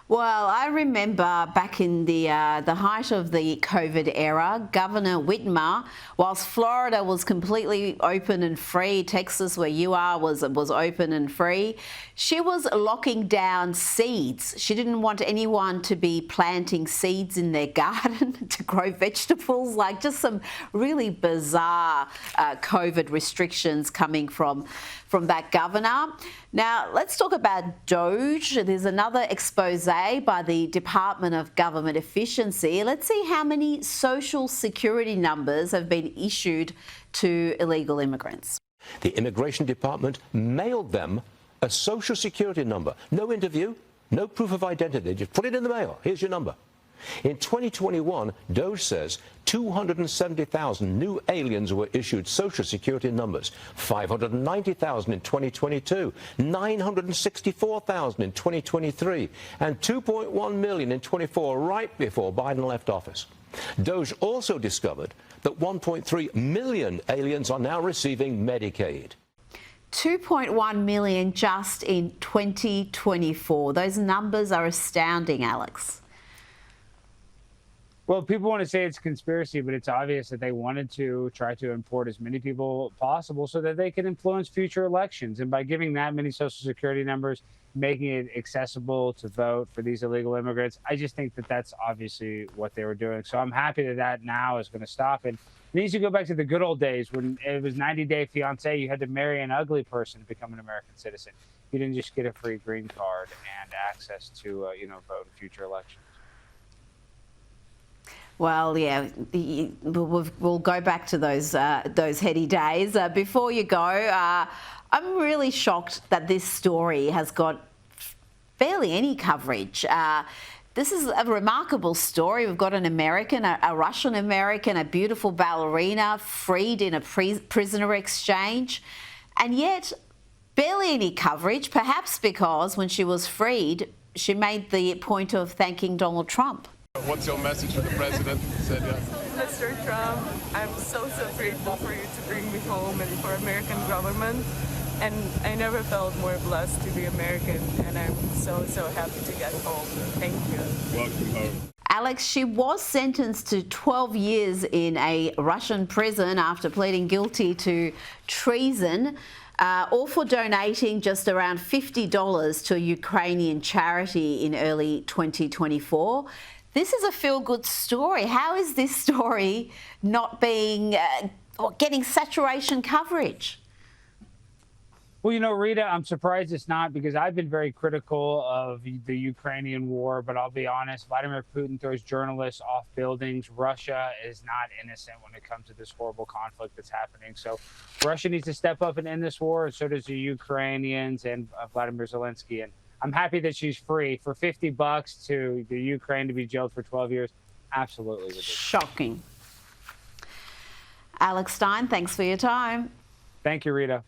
Well, I remember back in the height of the COVID era, Governor Whitmer, whilst Florida was completely open and free, Texas, where you are, was open and free, she was locking down seeds. She didn't want anyone to be planting seeds in their garden to grow vegetables, like just some really bizarre COVID restrictions coming from that governor. Now, let's talk about Doge. There's another expose by the Department of Government Efficiency. Let's see how many social security numbers have been issued to illegal immigrants. The Immigration Department mailed them a social security number. No interview, no proof of identity. Just put it in the mail. Here's your number. In 2021, Doge says 270,000 new aliens were issued social security numbers, 590,000 in 2022, 964,000 in 2023, and 2.1 million in 24, right before Biden left office. Doge also discovered that 1.3 million aliens are now receiving Medicaid. 2.1 million just in 2024. Those numbers are astounding, Alex. Well, people want to say it's conspiracy, but it's obvious that they wanted to try to import as many people possible so that they can influence future elections. And by giving that many social security numbers, making it accessible to vote for these illegal immigrants, I just think that that's obviously what they were doing. So I'm happy that that now is going to stop. And it needs to go back to the good old days when it was 90-day fiancé. You had to marry an ugly person to become an American citizen. You didn't just get a free green card and access to, vote in future elections. Well, yeah, we'll go back to those heady days. Before you go, I'm really shocked that this story has got barely any coverage. This is a remarkable story. We've got an American, a Russian American, a beautiful ballerina freed in a prisoner exchange, and yet barely any coverage, perhaps because when she was freed, she made the point of thanking Donald Trump. What's your message to the president, Ksenia? Mr. Trump, I'm so grateful for you to bring me home and for American government. And I never felt more blessed to be American, and I'm so happy to get home. Thank you. Welcome home. Alex, she was sentenced to 12 years in a Russian prison after pleading guilty to treason, all for donating just around $50 to a Ukrainian charity in early 2024. This is a feel-good story. How is this story not being getting saturation coverage? Well, Rita, I'm surprised it's not, because I've been very critical of the Ukrainian war, but I'll be honest, Vladimir Putin throws journalists off buildings. Russia is not innocent when it comes to this horrible conflict that's happening. So Russia needs to step up and end this war, and so does the Ukrainians and Vladimir Zelensky. And I'm happy that she's free. For $50 to the Ukraine to be jailed for 12 years, absolutely ridiculous. Shocking. Alex Stein, thanks for your time. Thank you, Rita.